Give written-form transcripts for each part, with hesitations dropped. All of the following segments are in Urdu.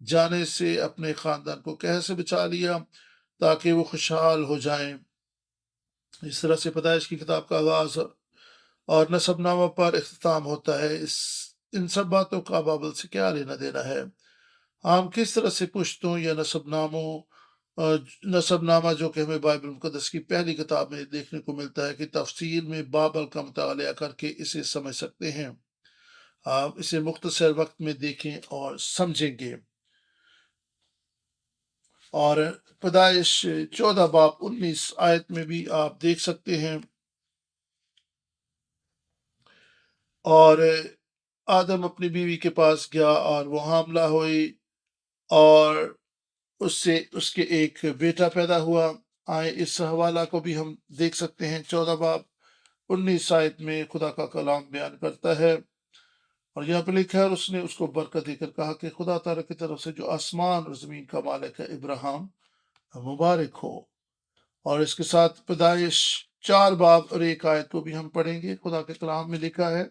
جانے سے اپنے خاندان کو قحط سے بچا لیا تاکہ وہ خوشحال ہو جائیں۔ اس طرح سے پیدائش کی کتاب کا آغاز اور نسب نامہ پر اختتام ہوتا ہے۔ ان سب باتوں کا بابل سے کیا لینا دینا ہے؟ ہم کس طرح سے پشتوں یا نسب نامہ جو کہ ہمیں بائبل مقدس کی پہلی کتاب میں دیکھنے کو ملتا ہے کہ تفصیل میں بابل کا مطالعہ کر کے اسے سمجھ سکتے ہیں۔ آپ اسے مختصر وقت میں دیکھیں اور سمجھیں گے۔ اور پیدائش 14 باب 19 آیت میں بھی آپ دیکھ سکتے ہیں، اور آدم اپنی بیوی کے پاس گیا اور وہ حاملہ ہوئی اور اس سے اس کے ایک بیٹا پیدا ہوا۔ آئے اس حوالہ کو بھی ہم دیکھ سکتے ہیں۔ 14 باب 19 آیت میں خدا کا کلام بیان کرتا ہے، اور یہاں پہ لکھا ہے، اور اس نے اس کو برکت دے کر کہا کہ خدا تعالیٰ کی طرف سے جو آسمان اور زمین کا مالک ہے ابراہیم مبارک ہو۔ اور اس کے ساتھ پیدائش 4 باب اور 1 آیت کو بھی ہم پڑھیں گے۔ خدا کے کلام میں لکھا ہے،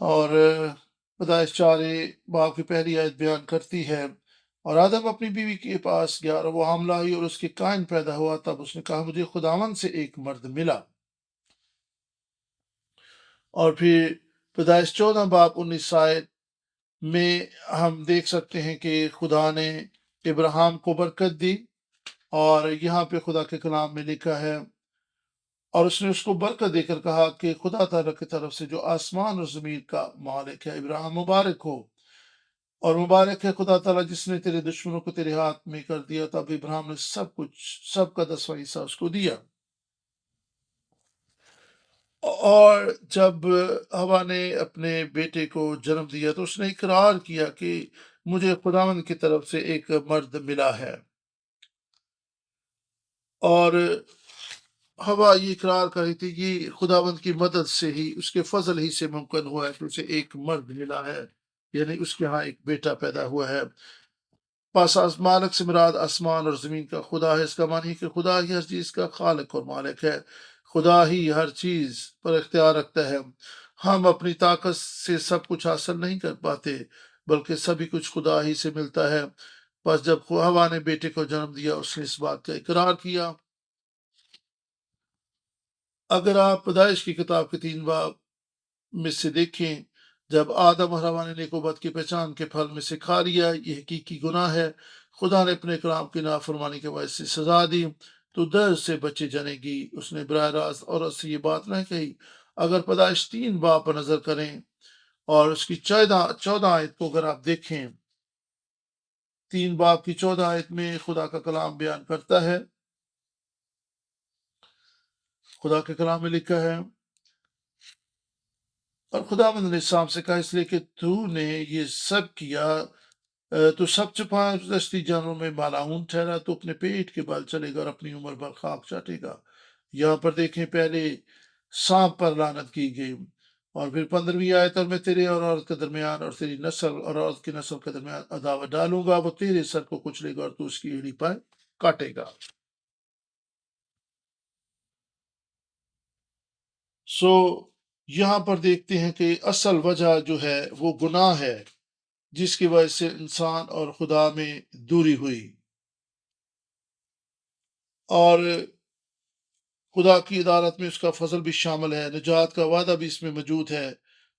اور پیدائش 4 باب کی پہلی آیت بیان کرتی ہے، اور آدم اپنی بیوی کے پاس گیا اور وہ حاملہ ہوئی اور اس کے قائن پیدا ہوا، تب اس نے کہا مجھے خداوند سے ایک مرد ملا۔ اور پھر پیدائش 14 باب 19 آیت میں ہم دیکھ سکتے ہیں کہ خدا نے ابراہیم کو برکت دی، اور یہاں پہ خدا کے کلام میں لکھا ہے، اور اس نے اس کو برکت دے کر کہا کہ خدا تعالیٰ کی طرف سے جو آسمان اور زمین کا مالک ہے ابراہیم مبارک ہو، اور مبارک ہے خدا تعالیٰ جس نے تیرے دشمنوں کو تیرے ہاتھ میں کر دیا۔ تب ابراہیم نے سب کا 10واں حصہ اس کو دیا۔ اور جب ہوا نے اپنے بیٹے کو جنم دیا تو اس نے اقرار کیا کہ مجھے خداوند کی طرف سے ایک مرد ملا ہے، اور ہوا یہ اقرار کر رہی تھی یہ خداوند کی مدد سے ہی، اس کے فضل ہی سے ممکن ہوا ہے کہ اسے ایک مرد ملا ہے، یعنی اس کے ہاں ایک بیٹا پیدا ہوا ہے۔ پس مالک سے مراد آسمان اور زمین کا خدا ہے۔ اس کا معنی ہے کہ خدا ہی ہر چیز کا خالق اور مالک ہے، خدا ہی ہر چیز پر اختیار رکھتا ہے۔ ہم اپنی طاقت سے سب کچھ حاصل نہیں کر پاتے، بلکہ سبھی کچھ خدا ہی سے ملتا ہے۔ بس جب ہوا نے بیٹے کو جنم دیا اس نے اس بات کا اقرار کیا۔ اگر آپ پیدائش کی کتاب کے 3 باب میں سے دیکھیں، جب آدم اور حوا نے نیک و بد کی پہچان کے پھل میں سے کھا لیا، یہ حقیقی گناہ ہے۔ خدا نے اپنے کلام کی نافرمانی کے وجہ سے سزا دی تو درد سے بچے جانے گی۔ اس نے براہ راست عورت سے یہ بات نہ کہی۔ اگر پیدائش 3 باب پر نظر کریں اور اس کی 14 آیت کو اگر آپ دیکھیں، 3 باب کی 14 آیت میں خدا کا کلام بیان کرتا ہے، خدا کے کلام میں لکھا ہے، اور خداوند نے شام سے کہا اس لیے کہ تو نے یہ سب کیا، تو سب چھپا دستی جانوروں میں مالعون ٹھہرا، تو اپنے پیٹ کے بال چلے گا اور اپنی عمر بھر خاک چاٹے گا۔ یہاں پر دیکھیں، پہلے سانپ پر لعنت کی گئی، اور پھر 15ویں آیت، اور میں تیرے اور عورت کے درمیان اور تیری نسل اور عورت کی نسل کے درمیان عداوت ڈالوں گا، وہ تیرے سر کو کچلے گا اور تو اس کی ایڑی پر کاٹے گا۔ سو یہاں پر دیکھتے ہیں کہ اصل وجہ جو ہے وہ گناہ ہے، جس کی وجہ سے انسان اور خدا میں دوری ہوئی، اور خدا کی عدالت میں اس کا فضل بھی شامل ہے، نجات کا وعدہ بھی اس میں موجود ہے۔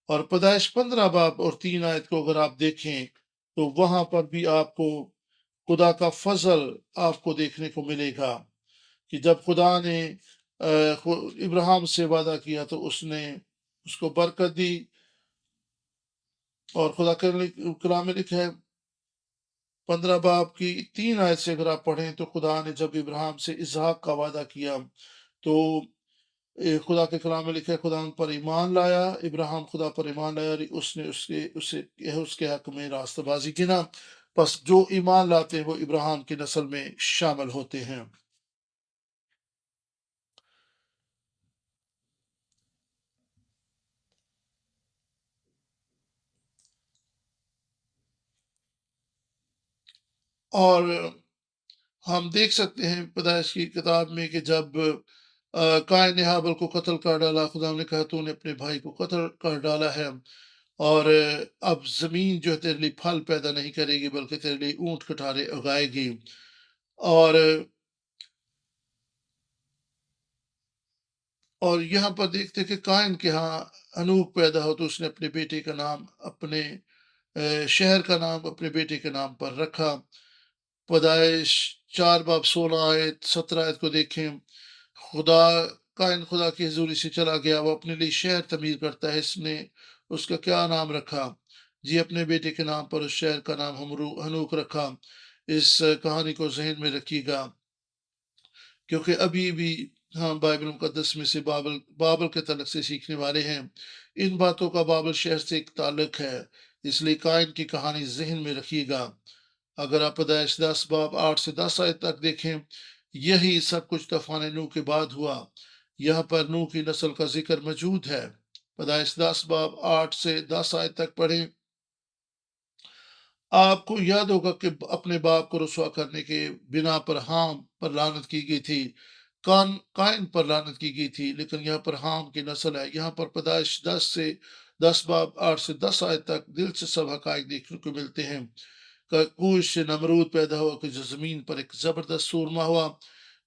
اور پیدائش 15 باب اور 3 آیت کو اگر آپ دیکھیں تو وہاں پر بھی آپ کو خدا کا فضل آپ کو دیکھنے کو ملے گا کہ جب خدا نے ابراہیم سے وعدہ کیا تو اس نے اس کو برکت دی، اور خدا کے کلام میں لکھا ہے 15 باب کی 3 آیت سے اگر آپ پڑھیں تو خدا نے جب ابراہیم سے اسحاق کا وعدہ کیا تو خدا کے کلام میں لکھا ہے خدا ان پر ایمان لایا، ابراہیم خدا پر ایمان لایا اور اس نے اس کے حق میں راستہ بازی گنا۔ پس جو ایمان لاتے ہیں وہ ابراہیم کی نسل میں شامل ہوتے ہیں۔ اور ہم دیکھ سکتے ہیں پیدائش کی کتاب میں کہ جب قائن نے ہابل کو قتل کر ڈالا، خدا نے کہا تو نے اپنے بھائی کو قتل کر ڈالا ہے، اور اب زمین جو ہے تیرے لیے پھل پیدا نہیں کرے گی بلکہ تیرے لیے اونٹ کٹارے اگائے گی۔ اور یہاں پر دیکھتے کہ کائن کے ہاں انوک پیدا ہو تو اس نے اپنے بیٹے کا نام اپنے شہر کا نام اپنے بیٹے کے نام پر رکھا۔ پیدائش 4 باب 16 آیت 17 آیت کو دیکھیں۔ خدا کائن خدا کی حضوری سے چلا گیا، وہ اپنے لیے شہر تعمیر کرتا ہے، اس نے اس کا کیا نام رکھا؟ جی اپنے بیٹے کے نام پر اس شہر کا نام ہنوک رکھا۔ اس کہانی کو ذہن میں رکھیے گا کیونکہ ابھی بھی ہم بائبل مقدس میں سے بابل کے تعلق سے سیکھنے والے ہیں۔ ان باتوں کا بابل شہر سے ایک تعلق ہے، اس لیے کائن کی کہانی ذہن میں رکھیے گا۔ اگر آپ پیدائش 10 باب 8 سے 10 آیت تک دیکھیں، یہی سب کچھ طوفان نوح کے بعد ہوا۔ یہاں پر نوح کی نسل کا ذکر موجود ہے۔ پیدائش 10 باب 8 سے 10 آیت تک پڑھیں۔ آپ کو یاد ہوگا کہ اپنے باپ کو رسوا کرنے کے بنا پر حام پر لعنت کی گئی تھی، قائن پر لعنت کی گئی تھی، لیکن یہاں پر حام کی نسل ہے۔ یہاں پر پیدائش 10 باب 8 سے 10 آیت تک دلچسپ حقائق دیکھنے کو ملتے ہیں۔ کوش سے نمرود پیدا ہوا کہ جو زمین پر ایک زبردست سورما ہوا۔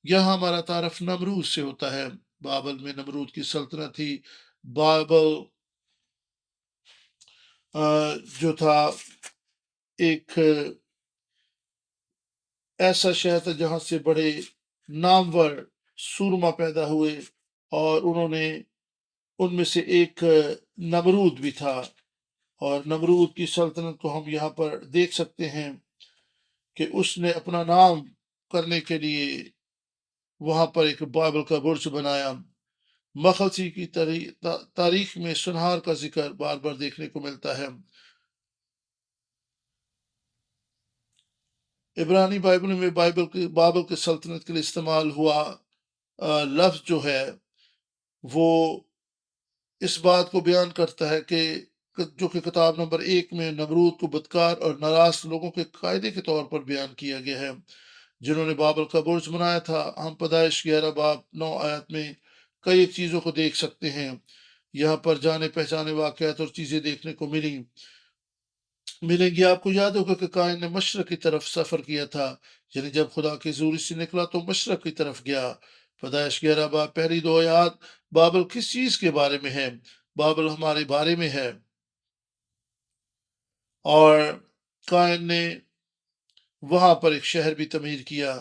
یہاں ہمارا تعارف نمرود سے ہوتا ہے۔ بابل میں نمرود کی سلطنت تھی۔ بابل جو تھا ایک ایسا شہر تھا جہاں سے بڑے نامور سورما پیدا ہوئے، اور انہوں نے ان میں سے ایک نمرود بھی تھا۔ اور نمرود کی سلطنت کو ہم یہاں پر دیکھ سکتے ہیں کہ اس نے اپنا نام کرنے کے لیے وہاں پر ایک بابل کا برج بنایا۔ مخلصی کی تاریخ میں سنہار کا ذکر بار بار دیکھنے کو ملتا ہے۔ عبرانی بائبل میں بابل کی سلطنت کے لیے استعمال ہوا لفظ جو ہے وہ اس بات کو بیان کرتا ہے کہ جو کہ کتاب نمبر 1 میں نمرود کو بدکار اور ناراض لوگوں کے قاعدے کے طور پر بیان کیا گیا ہے جنہوں نے بابل کا برج بنایا تھا۔ ہم پیدائش 11 باب 9 آیت میں کئی ایک چیزوں کو دیکھ سکتے ہیں۔ یہاں پر جانے پہچانے واقعات اور چیزیں دیکھنے کو ملیں گی۔ آپ کو یاد ہوگا کہ کائن نے مشرق کی طرف سفر کیا تھا، یعنی جب خدا کی حضوری سے نکلا تو مشرق کی طرف گیا۔ پیدائش 11 باب پہلی 2 آیات۔ بابل کس چیز کے بارے میں ہے؟ بابل ہمارے بارے میں ہے۔ اور کائن نے وہاں پر ایک شہر بھی تعمیر کیا۔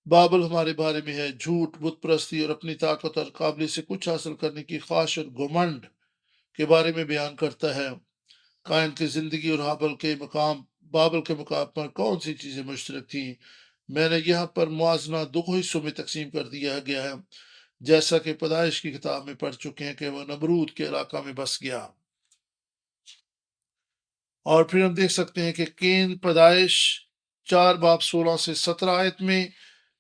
بابل ہمارے بارے میں ہے، جھوٹ، بت پرستی اور اپنی طاقت اور قابلیت سے کچھ حاصل کرنے کی خواہش اور گھمنڈ کے بارے میں بیان کرتا ہے۔ کائن کی زندگی اور بابل کے مقام پر کون سی چیزیں مشترک تھیں؟ میں نے یہاں پر موازنہ 2 حصوں میں تقسیم کر دیا گیا ہے، جیسا کہ پیدائش کی کتاب میں پڑھ چکے ہیں کہ وہ نمرود کے علاقہ میں بس گیا۔ اور پھر ہم دیکھ سکتے ہیں کہ کین پیدائش 4 باب 16 سے 17 آیت میں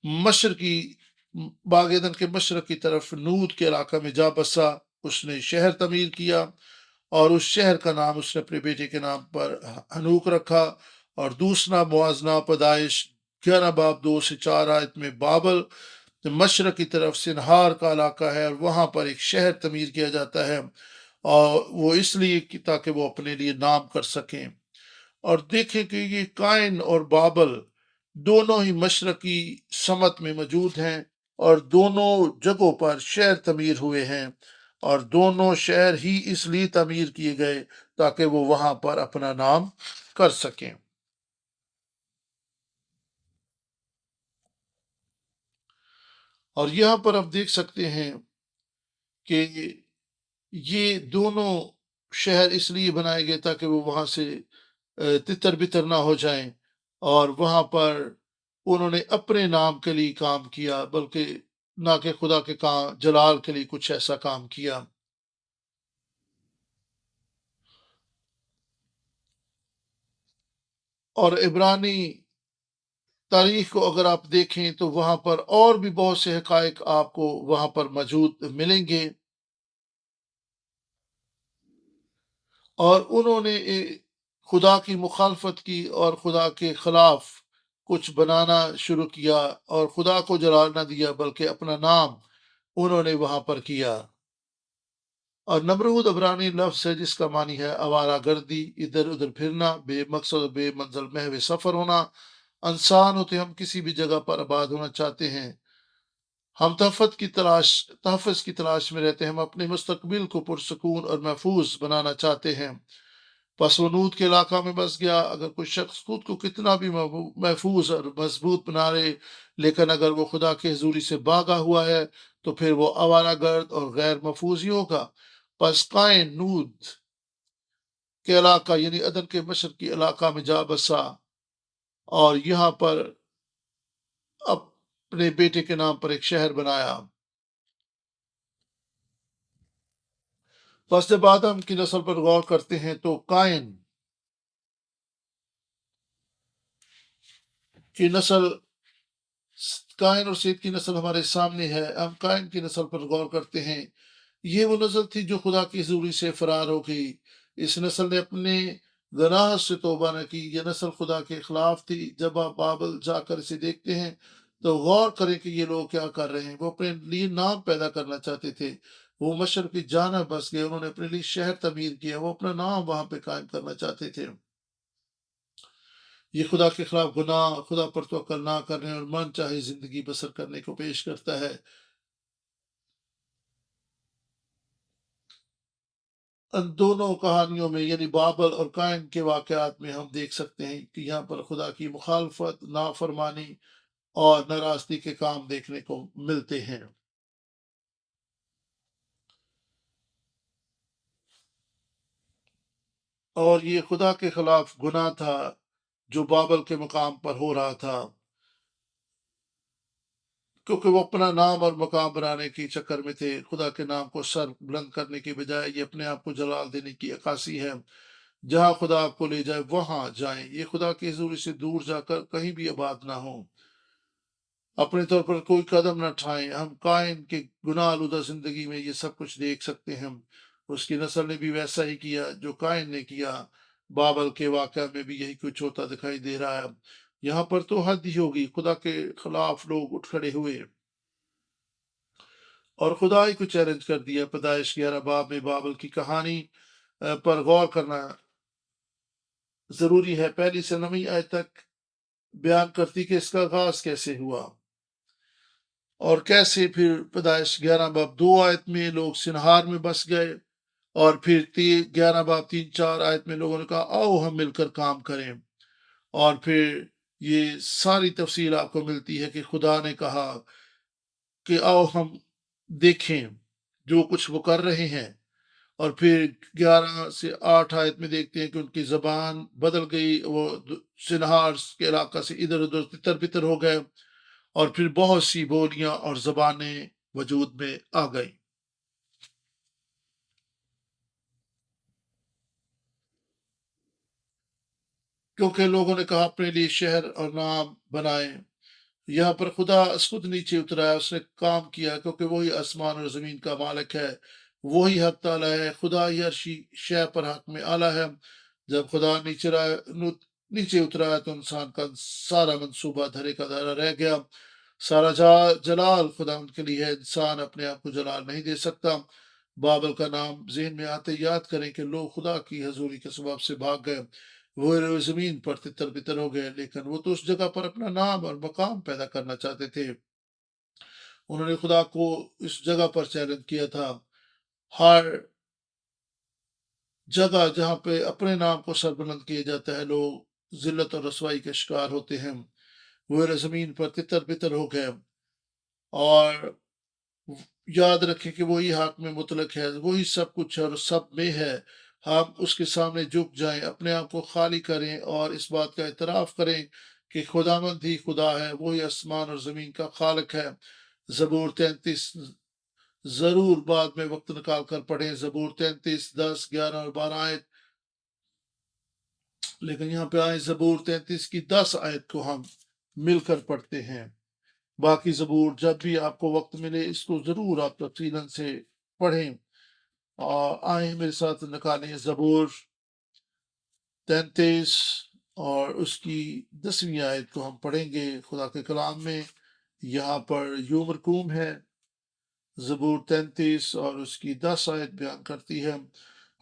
مشرقی باغ ایدن کے مشرق کی طرف نود کے علاقہ میں جا بسا۔ اس نے شہر تعمیر کیا اور اس شہر کا نام اس نے اپنے بیٹے کے نام پر ہنوک رکھا۔ اور دوسرا موازنہ پیدائش 11 باب 2 سے 4 آیت میں بابل مشرق کی طرف سنہار کا علاقہ ہے اور وہاں پر ایک شہر تعمیر کیا جاتا ہے، اور وہ اس لیے کہ تاکہ وہ اپنے لیے نام کر سکیں۔ اور دیکھیں کہ یہ کائن اور بابل دونوں ہی مشرقی سمت میں موجود ہیں اور دونوں جگہوں پر شہر تعمیر ہوئے ہیں، اور دونوں شہر ہی اس لیے تعمیر کیے گئے تاکہ وہ وہاں پر اپنا نام کر سکیں۔ اور یہاں پر ہم دیکھ سکتے ہیں کہ یہ دونوں شہر اس لیے بنائے گئے تاکہ وہ وہاں سے تتر بتر نہ ہو جائیں، اور وہاں پر انہوں نے اپنے نام کے لیے کام کیا بلکہ نہ کہ خدا کے جلال کے لیے کچھ ایسا کام کیا۔ اور عبرانی تاریخ کو اگر آپ دیکھیں تو وہاں پر اور بھی بہت سے حقائق آپ کو وہاں پر موجود ملیں گے، اور انہوں نے خدا کی مخالفت کی اور خدا کے خلاف کچھ بنانا شروع کیا اور خدا کو جلال نہ دیا بلکہ اپنا نام انہوں نے وہاں پر کیا۔ اور نمرود عبرانی لفظ ہے جس کا معنی ہے آوارہ گردی، ادھر ادھر پھرنا، بے مقصد و بے منزل محو سفر ہونا۔ انسان ہوتے ہم کسی بھی جگہ پر آباد ہونا چاہتے ہیں، ہم تحفظ کی تلاش میں رہتے ہیں، ہم اپنے مستقبل کو پرسکون اور محفوظ بنانا چاہتے ہیں۔ پس وہ نود کے علاقہ میں بس گیا۔ اگر کوئی شخص خود کو کتنا بھی محفوظ اور مضبوط بنا لے، لیکن اگر وہ خدا کی حضوری سے بھاگا ہوا ہے تو پھر وہ آوارہ گرد اور غیر محفوظ ہی ہوگا۔ پس قائن نود کے علاقہ یعنی عدن کے مشرقی علاقہ میں جا بسا اور یہاں پر اپنے بیٹے کے نام پر ایک شہر بنایا۔ پس جب آدم کی نسل پر غور کرتے ہیں تو قائن اور سید کی نسل ہمارے سامنے ہے۔ ہم قائن کی نسل پر غور کرتے ہیں، یہ وہ نسل تھی جو خدا کی حضوری سے فرار ہو گئی۔ اس نسل نے اپنے گناہ سے توبہ نہ کی، یہ نسل خدا کے خلاف تھی۔ جب آپ بابل جا کر اسے دیکھتے ہیں تو غور کریں کہ یہ لوگ کیا کر رہے ہیں۔ وہ اپنے لیے نام پیدا کرنا چاہتے تھے، وہ مشرق کی جانب بس گئے، انہوں نے اپنے لیے شہر تعمیر کیا، وہ اپنا نام وہاں پہ قائم کرنا چاہتے تھے۔ یہ خدا کے خلاف گناہ، خدا پر توکل نہ کرنے اور من چاہے زندگی بسر کرنے کو پیش کرتا ہے۔ ان دونوں کہانیوں میں یعنی بابل اور قائن کے واقعات میں ہم دیکھ سکتے ہیں کہ یہاں پر خدا کی مخالفت، نافرمانی اور ناراستی کے کام دیکھنے کو ملتے ہیں۔ اور یہ خدا کے خلاف گناہ تھا جو بابل کے مقام پر ہو رہا تھا، کیونکہ وہ اپنا نام اور مقام بنانے کے چکر میں تھے۔ خدا کے نام کو سر بلند کرنے کے بجائے یہ اپنے آپ کو جلال دینے کی عکاسی ہے۔ جہاں خدا آپ کو لے جائے وہاں جائیں، یہ خدا کی حضوری سے دور جا کر کہیں بھی آباد نہ ہوں، اپنے طور پر کوئی قدم نہ اٹھائیں۔ ہم قائن کے گناہ آلودہ زندگی میں یہ سب کچھ دیکھ سکتے ہیں۔ اس کی نسل نے بھی ویسا ہی کیا جو قائن نے کیا۔ بابل کے واقعہ میں بھی یہی کچھ ہوتا دکھائی دے رہا ہے۔ یہاں پر تو حد ہی ہوگی، خدا کے خلاف لوگ اٹھ کھڑے ہوئے اور خدا ہی کو چیلنج کر دیا۔ پیدائش 11 باب میں بابل کی کہانی پر غور کرنا ضروری ہے۔ پہلی سے 9 آیت تک بیان کرتی کہ اس کا آغاز کیسے ہوا اور کیسے پھر پیدائش 11 باب 2 آیت میں لوگ سنہار میں بس گئے، اور پھر 11 باب 3-4 آیت میں لوگوں نے کہا آؤ ہم مل کر کام کریں، اور پھر یہ ساری تفصیل آپ کو ملتی ہے کہ خدا نے کہا کہ آؤ ہم دیکھیں جو کچھ وہ کر رہے ہیں۔ اور پھر 11 سے 8 آیت میں دیکھتے ہیں کہ ان کی زبان بدل گئی، وہ سنہار کے علاقہ سے ادھر ادھر تتر بتر ہو گئے، اور پھر بہت سی بولیاں اور زبانیں وجود میں آ گئی، کیونکہ لوگوں نے کہا اپنے لیے شہر اور نام بنائیں۔ یہاں پر خدا خود نیچے اترا ہے، اس نے کام کیا کیونکہ وہی آسمان اور زمین کا مالک ہے، وہی حق تعالیٰ ہے، خدا ہی ہر شے پر حق میں اعلیٰ ہے۔ جب خدا نیچے اترا ہے تو انسان کا سارا منصوبہ دھرے کا دھرا رہ گیا۔ سارا جلال خدا ان کے لیے ہے، انسان اپنے آپ کو جلال نہیں دے سکتا۔ بابل کا نام ذہن میں آتے یاد کریں کہ لوگ خدا کی حضوری کے سبب سے بھاگ گئے، وہ زمین پر تتر بتر ہو گئے، لیکن وہ تو اس جگہ پر اپنا نام اور مقام پیدا کرنا چاہتے تھے۔ انہوں نے خدا کو اس جگہ پر چیلنج کیا تھا۔ ہر جگہ جہاں پہ اپنے نام کو سربلند کیا جاتا ہے لوگ ذلت اور رسوائی کے شکار ہوتے ہیں۔ وہ زمین پر تتر بتر ہو گئے، اور یاد رکھیں کہ وہی حق میں مطلق ہے، وہی سب کچھ ہے اور سب میں ہے۔ ہم اس کے سامنے جھک جائیں، اپنے آپ کو خالی کریں اور اس بات کا اعتراف کریں کہ خداوند ہی خدا ہے، وہی آسمان اور زمین کا خالق ہے۔ زبور 33 ضرور بعد میں وقت نکال کر پڑھیں، زبور 33 10 11 اور 12 آیت، لیکن یہاں پہ آئے زبور 33 کی 10 آیت کو ہم مل کر پڑھتے ہیں۔ باقی زبور جب بھی آپ کو وقت ملے اس کو ضرور آپ تفصیلاً سے پڑھیں، اور آئیں میرے ساتھ نکالیں زبور 33 اور اس کی 10ویں آیت کو ہم پڑھیں گے۔ خدا کے کلام میں یہاں پر یوں مرکوم ہے، زبور 33 اور اس کی 10 آیت بیان کرتی ہے،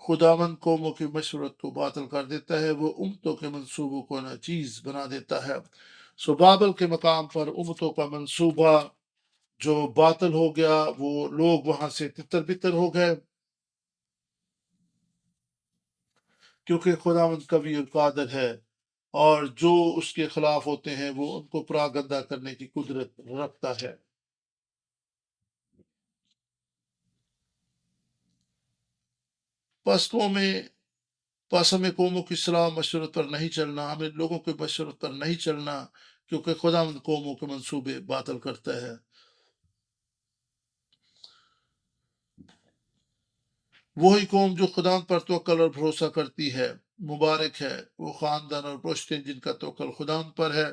خداوند قوموں کی مشورت کو باطل کر دیتا ہے، وہ امتوں کے منصوبوں کو ناچیز بنا دیتا ہے۔ سو بابل کے مقام پر امتوں کا منصوبہ جو باطل ہو گیا، وہ لوگ وہاں سے تتر بتر ہو گئے، کیونکہ خداوند قوی اور قادر ہے، اور جو اس کے خلاف ہوتے ہیں وہ ان کو پراگندہ کرنے کی قدرت رکھتا ہے۔ پس ہمیں قوموں کی صلاح مشورت پر نہیں چلنا، ہمیں لوگوں کے مشورت پر نہیں چلنا، کیونکہ خداوند قوموں کے منصوبے باطل کرتا ہے۔ وہی قوم جو خداوند پر توکل اور بھروسہ کرتی ہے مبارک ہے، وہ خاندان اور پشتیں جن کا توکل خداوند پر ہے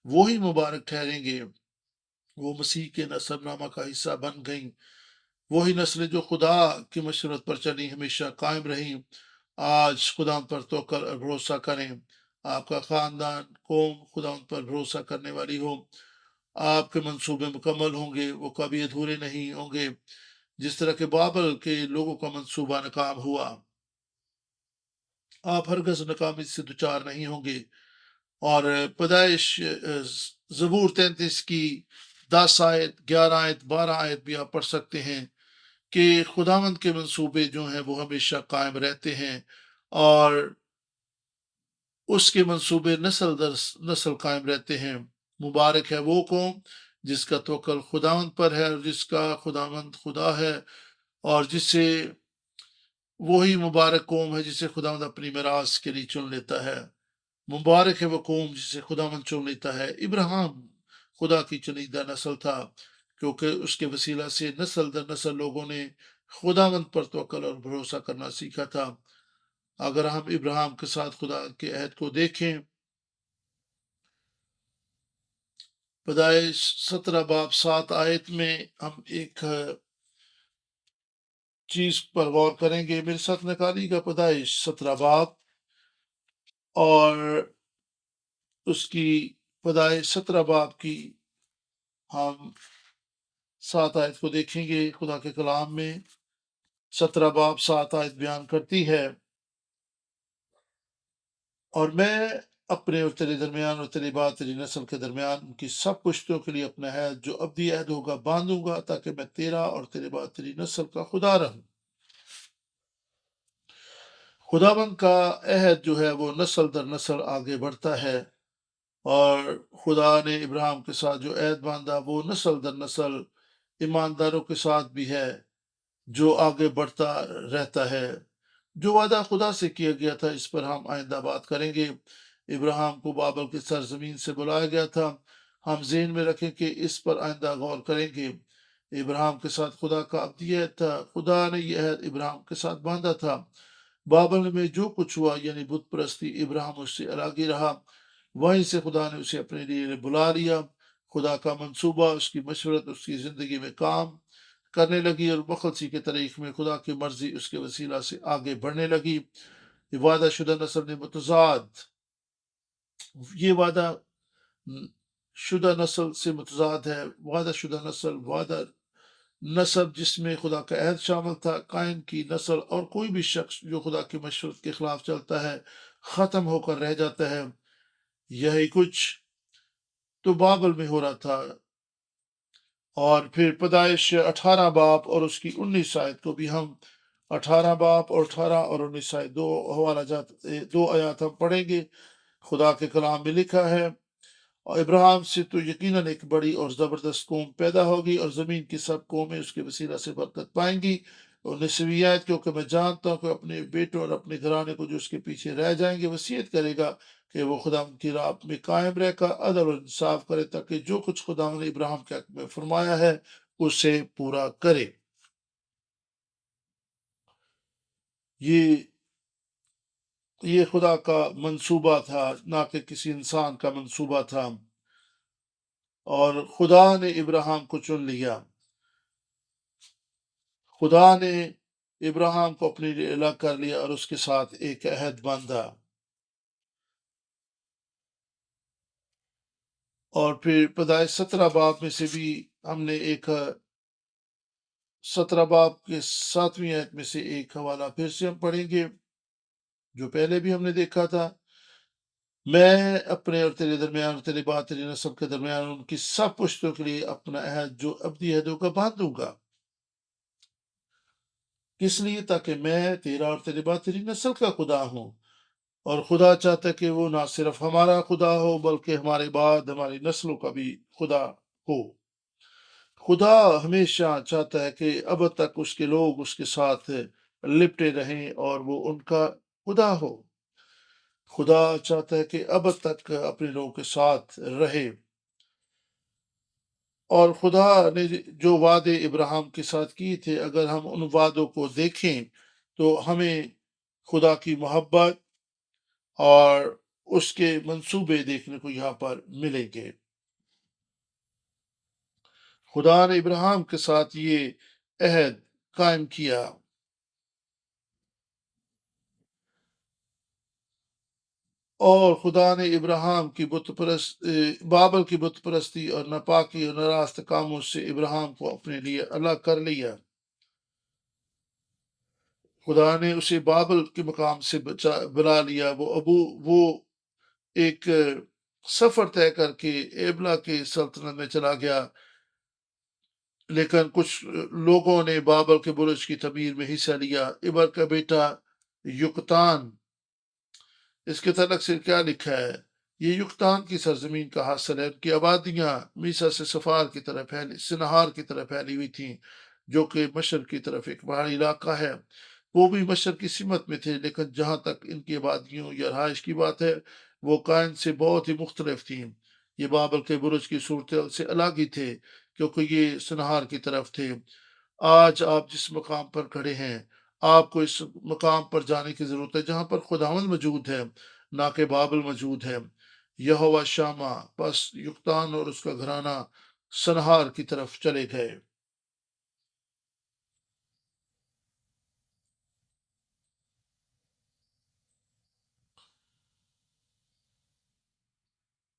وہی مبارک ٹھہریں گے، وہ مسیح کے نسب نامہ کا حصہ بن گئیں، وہی نسلیں جو خدا کی مشورت پر چلی ہمیشہ قائم رہیں۔ آج خداوند پر توکل اور بھروسہ کریں، آپ کا خاندان قوم خداوند پر بھروسہ کرنے والی ہو، آپ کے منصوبے مکمل ہوں گے، وہ کبھی ادھورے نہیں ہوں گے۔ جس طرح کہ بابل کے لوگوں کا منصوبہ ناکام ہوا، آپ ہرگز ناکامی سے دوچار نہیں ہوں گے۔ اور پیدائش زبور 33 کی 10 آیت 11 آیت 12 آیت بھی آپ پڑھ سکتے ہیں کہ خداوند کے منصوبے جو ہیں وہ ہمیشہ قائم رہتے ہیں، اور اس کے منصوبے نسل در نسل قائم رہتے ہیں۔ مبارک ہے وہ قوم جس کا توکل خداوند پر ہے اور جس کا خداوند خدا ہے، اور جسے وہی مبارک قوم ہے جسے خداوند اپنی میراث کے لیے چن لیتا ہے۔ مبارک ہے وہ قوم جسے خداوند چن لیتا ہے۔ ابراہیم خدا کی چنیدہ نسل تھا، کیونکہ اس کے وسیلہ سے نسل در نسل لوگوں نے خداوند پر توکل اور بھروسہ کرنا سیکھا تھا۔ اگر ہم ابراہیم کے ساتھ خدا کے عہد کو دیکھیں، پیدائش 17 باب 7 آیت میں ہم ایک چیز پر غور کریں گے۔ میرے ساتھ نکالی گا پیدائش 17 باب اور اس کی پیدائش 17 باب کی ہم 7 آیت کو دیکھیں گے۔ خدا کے کلام میں 17 باب 7 آیت بیان کرتی ہے، اور میں اپنے اور تیرے درمیان اور تیری بات تیری نسل کے درمیان ان کی سب پشتوں کے لیے اپنا عہد جو ابدی عہد ہوگا باندھوں گا، تاکہ میں تیرا اور تیرے بعد تیری نسل کا خدا رہوں۔ خداوند کا عہد جو ہے وہ نسل در نسل آگے بڑھتا ہے، اور خدا نے ابراہیم کے ساتھ جو عہد باندھا وہ نسل در نسل ایمانداروں کے ساتھ بھی ہے، جو آگے بڑھتا رہتا ہے۔ جو وعدہ خدا سے کیا گیا تھا اس پر ہم آئندہ بات کریں گے۔ ابراہیم کو بابل کی سرزمین سے بلایا گیا تھا، ہم ذہن میں رکھیں کہ اس پر آئندہ غور کریں گے۔ ابراہیم کے ساتھ خدا کا ابدی عہد تھا، خدا نے یہ عہد ابراہیم کے ساتھ باندھا تھا۔ بابل میں جو کچھ ہوا یعنی بت پرستی، ابراہیم اس سے الگ ہی رہا، وہیں سے خدا نے اسے اپنے لیے بلا لیا۔ خدا کا منصوبہ، اس کی مشورت اس کی زندگی میں کام کرنے لگی، اور مخلصی کے طریق میں خدا کی مرضی اس کے وسیلہ سے آگے بڑھنے لگی۔ یہ وعدہ شدہ نسل نے یہ وعدہ شدہ نسل سے متضاد ہے۔ وعدہ شدہ نسل، وعدہ نسب جس میں خدا کا عہد شامل تھا، قائم کی نسل، اور کوئی بھی شخص جو خدا کی مشورت کے خلاف چلتا ہے ختم ہو کر رہ جاتا ہے۔ یہی کچھ تو بابل میں ہو رہا تھا۔ اور پھر پیدائش 18 باب اور اس کی 19 آیت کو بھی ہم 18 باب اور 18 اور 19 آیت دو آیات ہم پڑھیں گے۔ خدا کے کلام میں لکھا ہے، اور ابراہیم سے تو یقیناً ایک بڑی اور زبردست قوم پیدا ہوگی، اور زمین کی سب قومیں اس کے وسیلہ سے برکت پائیں گی۔ اور 19ویں آیت، کیونکہ میں جانتا ہوں کہ اپنے بیٹوں اور اپنے گھرانے کو جو اس کے پیچھے رہ جائیں گے وصیت کرے گا کہ وہ خدا کی راہ میں قائم رہ کر عدل اور انصاف کرے، تاکہ جو کچھ خدا نے ابراہیم کے حق میں فرمایا ہے اسے پورا کرے۔ یہ خدا کا منصوبہ تھا، نہ کہ کسی انسان کا منصوبہ تھا، اور خدا نے ابراہیم کو چن لیا۔ خدا نے ابراہیم کو اپنے لیے الگ کر لیا اور اس کے ساتھ ایک عہد باندھا۔ اور پھر پیدائش 17 باب میں سے بھی ہم نے ایک 17 باب کے 7ویں آیت میں سے ایک حوالہ پھر سے ہم پڑھیں گے جو پہلے بھی ہم نے دیکھا تھا۔ میں اپنے اور تیرے درمیان اور تیرے بعد تیری نسل کے درمیان ان کی سب پشتوں کے لیے اپنا عہد جو ابدی عہدوں کا باندھ دوں گا، کس لیے؟ تاکہ میں تیرا اور تیرے بعد تیری نسل کا خدا ہوں، اور خدا چاہتا ہے کہ وہ نہ صرف ہمارا خدا ہو بلکہ ہمارے بعد ہماری نسلوں کا بھی خدا ہو۔ خدا ہمیشہ چاہتا ہے کہ اب تک اس کے لوگ اس کے ساتھ لپٹے رہیں اور وہ ان کا خدا ہو۔ خدا چاہتا ہے کہ اب تک اپنے لوگوں کے ساتھ رہے، اور خدا نے جو وعدے ابراہیم کے ساتھ کیے تھے، اگر ہم ان وعدوں کو دیکھیں تو ہمیں خدا کی محبت اور اس کے منصوبے دیکھنے کو یہاں پر ملیں گے۔ خدا نے ابراہیم کے ساتھ یہ عہد قائم کیا، اور خدا نے ابراہیم کی بابل کی بت پرستی اور ناپاکی اور ناراست کاموں سے ابراہیم کو اپنے لیے الگ کر لیا۔ خدا نے اسے بابل کے مقام سے بلا لیا۔ وہ ایک سفر طے کر کے ایبلا کے سلطنت میں چلا گیا، لیکن کچھ لوگوں نے بابل کے برج کی تعمیر میں حصہ لیا۔ ابر کا بیٹا یقتان، اس کے تعلق سے کیا لکھا ہے؟ یہ یقتان کی سرزمین کا حاصل ہے۔ ان کی آبادیاں میسا سے سفار کی طرف سنہار کی طرف پھیلی ہوئی تھیں، جو کہ مشرق کی طرف ایک پہاڑی علاقہ ہے۔ وہ بھی مشرق کی سمت میں تھے، لیکن جہاں تک ان کی آبادیوں یا رہائش کی بات ہے، وہ کائن سے بہت ہی مختلف تھیں۔ یہ بابل کے برج کی صورتحال سے الگ ہی تھے، کیونکہ یہ سنہار کی طرف تھے۔ آج آپ جس مقام پر کھڑے ہیں، آپ کو اس مقام پر جانے کی ضرورت ہے جہاں پر خداوند موجود ہے، نہ کہ بابل موجود ہے۔ یہوہ شامہ، بس یقتان اور اس کا گھرانہ سنہار کی طرف چلے گئے۔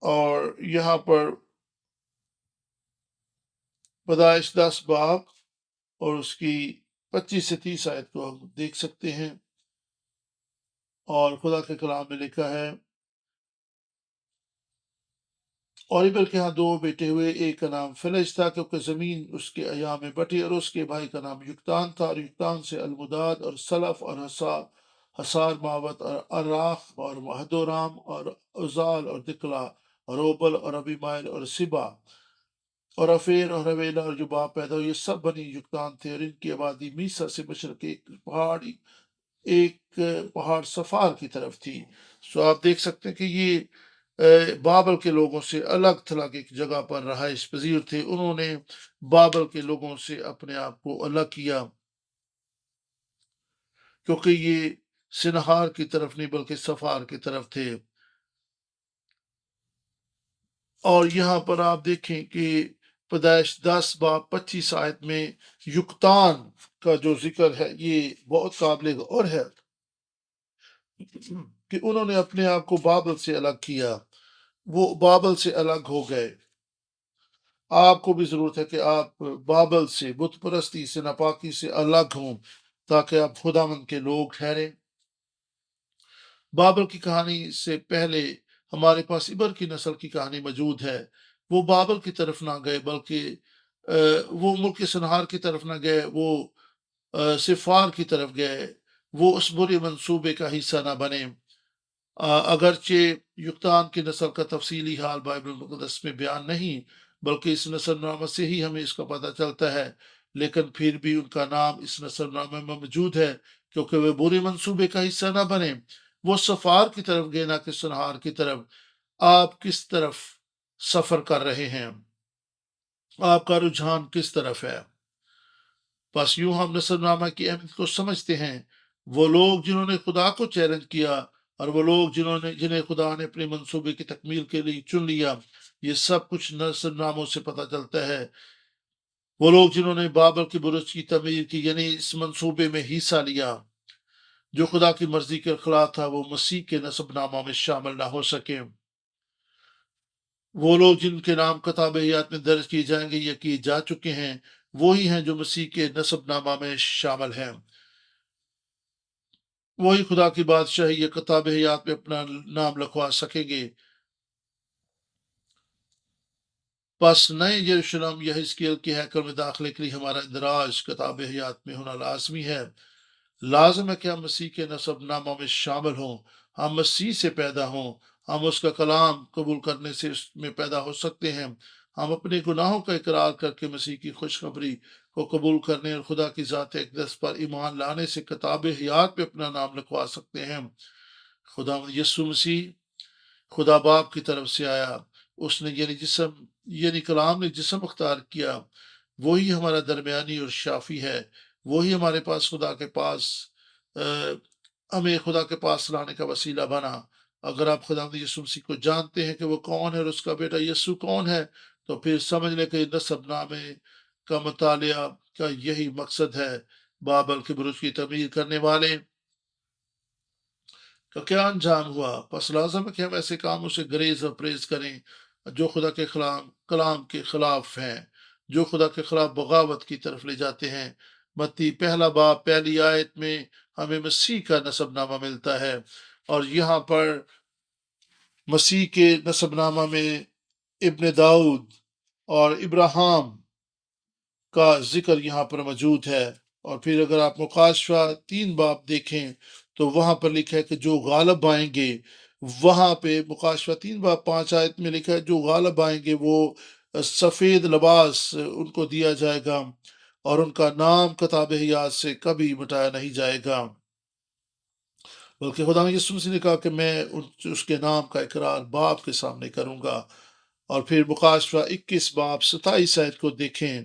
اور یہاں پر پیدائش 10 باب اور اس کی 25 سے 30 آیت کو ہم دیکھ سکتے ہیں، اور خدا کے کلام میں لکھا ہے، اور ابل کے ہاں 2 بیٹے ہوئے، ایک کا نام فلج تھا کیونکہ زمین اس کے ایام میں بٹی، اور اس کے بھائی کا نام یقتان تھا، اور یقتان سے المداد اور سلف اور حسار ماوت اور اراخ اور مہدورام اور عزال اور دکلا اور اوبل اور ابی مائل اور سبا اور افیر اور حویلا، اور جو باپ پیدا ہوئے، یہ سب بنی یقتان تھے، اور ان کی آبادی میسا سے مشرق ایک پہاڑ سفار کی طرف تھی۔ سو آپ دیکھ سکتے ہیں کہ یہ بابل کے لوگوں سے الگ تھلگ ایک جگہ پر رہائش پذیر تھے۔ انہوں نے بابل کے لوگوں سے اپنے آپ کو الگ کیا، کیونکہ یہ سنہار کی طرف نہیں بلکہ سفار کی طرف تھے۔ اور یہاں پر آپ دیکھیں کہ پیدائش 10 باب 25 آیت میں یقتان کا جو ذکر ہے، یہ بہت قابل غور ہے کہ انہوں نے اپنے آپ کو بابل سے الگ کیا، وہ بابل سے الگ ہو گئے۔ آپ کو بھی ضرورت ہے کہ آپ بابل سے، بت پرستی سے، ناپاکی سے الگ ہوں، تاکہ آپ خداوند کے لوگ ٹھہریں۔ بابل کی کہانی سے پہلے ہمارے پاس ابر کی نسل کی کہانی موجود ہے۔ وہ بابل کی طرف نہ گئے بلکہ وہ ملک سنہار کی طرف نہ گئے، وہ سفار کی طرف گئے، وہ اس برے منصوبے کا حصہ نہ بنے۔ اگرچہ یقتان کی نسل کا تفصیلی حال بائبل مقدس میں بیان نہیں، بلکہ اس نسل نامہ سے ہی ہمیں اس کا پتہ چلتا ہے، لیکن پھر بھی ان کا نام اس نسل نامے میں موجود ہے کیونکہ وہ برے منصوبے کا حصہ نہ بنے۔ وہ سفار کی طرف گئے، نہ کہ سنہار کی طرف۔ آپ کس طرف سفر کر رہے ہیں؟ آپ کا رجحان کس طرف ہے؟ بس یوں ہم نسل نامہ کی اہمیت کو سمجھتے ہیں۔ وہ لوگ جنہوں نے خدا کو چیلنج کیا، اور وہ لوگ جنہیں خدا نے اپنے منصوبے کی تکمیل کے لیے چن لیا، یہ سب کچھ نسل ناموں سے پتہ چلتا ہے۔ وہ لوگ جنہوں نے بابل کی برج کی تعمیر کی، یعنی اس منصوبے میں حصہ لیا جو خدا کی مرضی کے خلاف تھا، وہ مسیح کے نسب نامہ میں شامل نہ ہو سکے۔ وہ لوگ جن کے نام کتاب حیات میں درج کیے جائیں گے یا کیے جا چکے ہیں، وہی ہیں جو مسیح کے نسب نامہ میں شامل ہیں، وہی خدا کی بادشاہی یا کتاب حیات میں اپنا نام لکھوا سکیں گے۔ پس نئے یروشلم یا حزقیل کے ہیکل میں داخلے کے لیے ہمارا اندراج کتاب حیات میں ہونا لازمی ہے۔ لازم ہے کہ ہم مسیح کے نسب نامہ میں شامل ہوں، ہم مسیح سے پیدا ہوں، ہم اس کا کلام قبول کرنے سے اس میں پیدا ہو سکتے ہیں، ہم اپنے گناہوں کا اقرار کر کے مسیح کی خوشخبری کو قبول کرنے اور خدا کی ذات اقدس پر ایمان لانے سے کتاب حیات پہ اپنا نام لکھوا سکتے ہیں۔ خدا یسوع مسیح خدا باپ کی طرف سے آیا، اس نے یعنی کلام نے جسم اختیار کیا، وہی ہمارا درمیانی اور شافی ہے، وہی ہمارے پاس ہمیں خدا کے پاس لانے کا وسیلہ بنا۔ اگر آپ خدا یسوع مسیح کو جانتے ہیں کہ وہ کون ہے اور اس کا بیٹا یسوع کون ہے، تو پھر سمجھ لیں کہ نسب نامے کا مطالعہ کا یہی مقصد ہے۔ بابل کے برج کی تعمیر کرنے والے کا کیا انجام ہوا؟ پس لازم ہے کہ ہم ایسے کاموں سے گریز اور پرہیز کریں جو خدا کے کلام کے خلاف ہیں، جو خدا کے خلاف بغاوت کی طرف لے جاتے ہیں۔ متی پہلا باب پہلی آیت میں ہمیں مسیح کا نسب نامہ ملتا ہے، اور یہاں پر مسیح کے نسب نامہ میں ابن داؤد اور ابراہم کا ذکر یہاں پر موجود ہے۔ اور پھر اگر آپ مکاشفہ 3 باب دیکھیں تو وہاں پر لکھا ہے کہ جو غالب آئیں گے، وہاں پہ مکاشفہ 3 باب 5 آیت میں لکھا ہے جو غالب آئیں گے وہ سفید لباس ان کو دیا جائے گا اور ان کا نام کتاب حیات سے کبھی مٹایا نہیں جائے گا، بلکہ خدا یسوع مسیح نے کہا کہ میں اس کے نام کا اقرار باپ کے سامنے کروں گا۔ اور پھر مکاشفہ 21 باب 27 آیت کو دیکھیں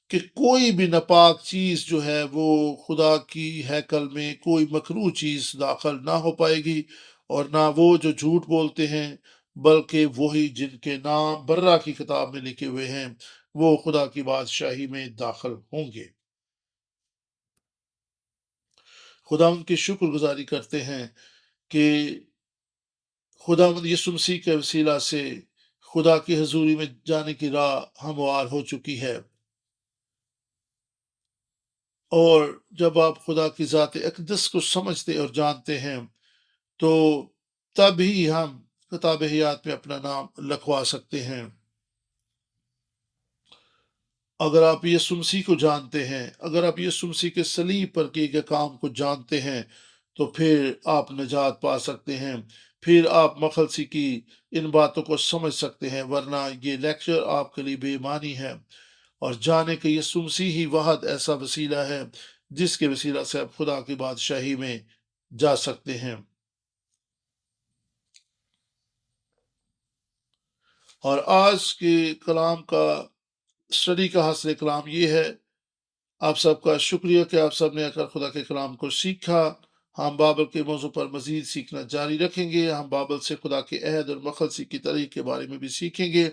کہ کوئی بھی ناپاک چیز جو ہے وہ خدا کی ہیکل میں کوئی مکروہ چیز داخل نہ ہو پائے گی، اور نہ وہ جو جھوٹ بولتے ہیں، بلکہ وہی جن کے نام برہ کی کتاب میں لکھے ہوئے ہیں وہ خدا کی بادشاہی میں داخل ہوں گے۔ خدا ان کی شکر گزاری کرتے ہیں کہ خدا یسوع مسیح کے وسیلہ سے خدا کی حضوری میں جانے کی راہ ہموار ہو چکی ہے، اور جب آپ خدا کی ذات اقدس کو سمجھتے اور جانتے ہیں تو تب ہی ہم کتاب حیات میں اپنا نام لکھوا سکتے ہیں۔ اگر آپ یسوع مسیح کو جانتے ہیں، اگر آپ یسوع مسیح کے صلیب پر کیے گئے کام کو جانتے ہیں تو پھر آپ نجات پا سکتے ہیں، پھر آپ مخلصی کی ان باتوں کو سمجھ سکتے ہیں، ورنہ یہ لیکچر آپ کے لیے بے ایمانی ہے۔ اور جانے کہ یسوع مسیح ہی واحد ایسا وسیلہ ہے جس کے وسیلہ سے آپ خدا کی بادشاہی میں جا سکتے ہیں۔ اور آج کے کلام کا اسٹڈی کا حاصل کلام یہ ہے۔ آپ سب کا شکریہ کہ آپ سب نے آ کر خدا کے کلام کو سیکھا۔ ہم بابل کے موضوع پر مزید سیکھنا جاری رکھیں گے، ہم بابل سے خدا کے عہد اور مخلصی کی تاریخ کے بارے میں بھی سیکھیں گے۔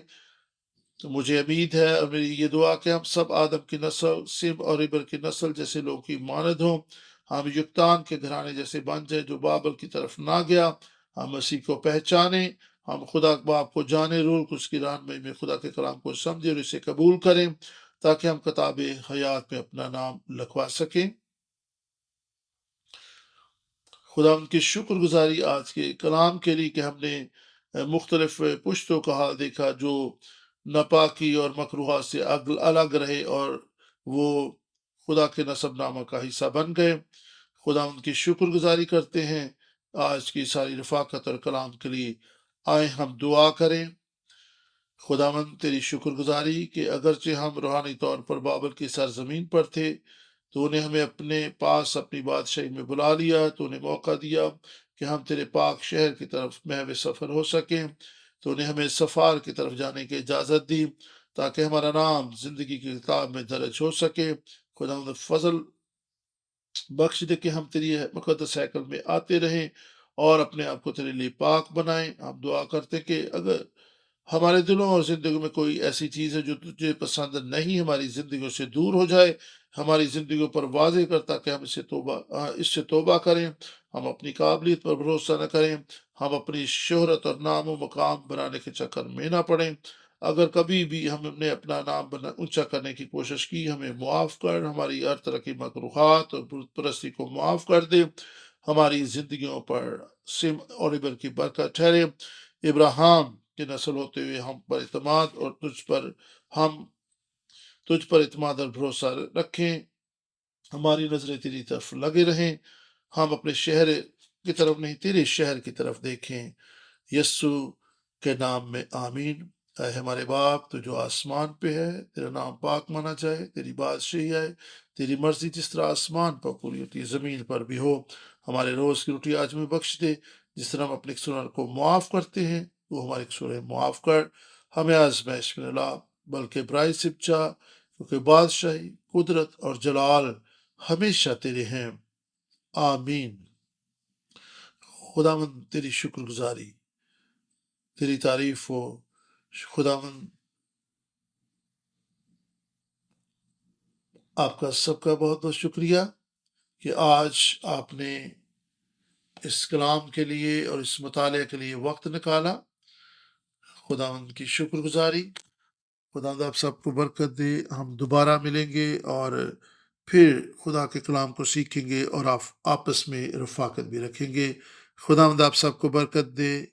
تو مجھے امید ہے اور میری یہ دعا کہ ہم سب آدم کی نسل، سم اور ابر کی نسل جیسے لوگوں کی مانند ہوں، ہم یکتان کے گھرانے جیسے بن جائے جو بابل کی طرف نہ گیا، ہم مسیح کو پہچانیں، ہم خدا باپ کو جانے، روح کو اس کی رہنمائی میں خدا کے کلام کو سمجھیں اور اسے قبول کریں تاکہ ہم کتاب حیات میں اپنا نام لکھوا سکیں۔ خدا ان کی شکر گزاری آج کے کلام کے لیے کہ ہم نے مختلف پشتوں کا حال دیکھا جو ناپاکی اور مکروہات سے الگ رہے اور وہ خدا کے نسب نامہ کا حصہ بن گئے۔ خدا ان کی شکر گزاری کرتے ہیں آج کی ساری رفاقت اور کلام کے لیے۔ آئیں ہم دعا کریں۔ خداوند تیری شکر گزاری کہ اگرچہ ہم روحانی طور پر بابل کی سرزمین پر تھے، تو نے ہمیں اپنے پاس اپنی بادشاہی میں بلا لیا، تو نے موقع دیا کہ ہم تیرے پاک شہر کی طرف محو سفر ہو سکیں، تو نے ہمیں سفار کی طرف جانے کی اجازت دی تاکہ ہمارا نام زندگی کی کتاب میں درج ہو سکے۔ خداوند فضل بخش دے کہ ہم تیری مقدس ہیکل میں آتے رہیں اور اپنے آپ کو تیرے لیے پاک بنائیں۔ ہم دعا کرتے کہ اگر ہمارے دلوں اور زندگیوں میں کوئی ایسی چیز ہے جو تجھے پسند نہیں، ہماری زندگیوں سے دور ہو جائے، ہماری زندگیوں پر واضح کر تاکہ ہم اس سے توبہ کریں، ہم اپنی قابلیت پر بھروسہ نہ کریں، ہم اپنی شہرت اور نام و مقام بنانے کے چکر میں نہ پڑیں۔ اگر کبھی بھی ہم نے اپنا نام اونچا کرنے کی کوشش کی، ہمیں معاف کر، ہماری ہر طرح کی مکروہات اور بت پرستی کو معاف کر دے، ہماری زندگیوں پر سم اور ابر کی برکت ٹھہرے۔ ابراہیم کی نسل ہوتے ہوئے ہم پر اعتماد اور ہم تجھ پر اعتماد اور بھروسہ رکھیں، ہماری نظریں تیری طرف لگے رہیں، ہم اپنے شہر کی طرف نہیں تیرے شہر کی طرف دیکھیں۔ یسو کے نام میں آمین۔ اے ہمارے باپ تو جو آسمان پہ ہے، تیرا نام پاک مانا جائے، تیری بادشاہی آئے، تیری مرضی جس طرح آسمان پر پوری ہوتی ہے زمین پر بھی ہو۔ ہمارے روز کی روٹی آج ہمیں بخش دے، جس طرح ہم اپنے قصور کو معاف کرتے ہیں، وہ ہمارے قصور معاف کر، ہمیں آزمائش میں نہ لا بلکہ برائی سے بچا، کیونکہ بادشاہی، قدرت اور جلال ہمیشہ تیرے ہیں، آمین۔ خداوند تیری شکر گزاری، تیری تعریف ہو۔ خداوند آپ کا سب کا بہت بہت شکریہ کہ آج آپ نے اس کلام کے لیے اور اس مطالعے کے لیے وقت نکالا۔ خداوند کی شکر گزاری۔ خداوند آپ سب کو برکت دے۔ ہم دوبارہ ملیں گے اور پھر خدا کے کلام کو سیکھیں گے اور آپ آپس میں رفاقت بھی رکھیں گے۔ خداوند آپ سب کو برکت دے۔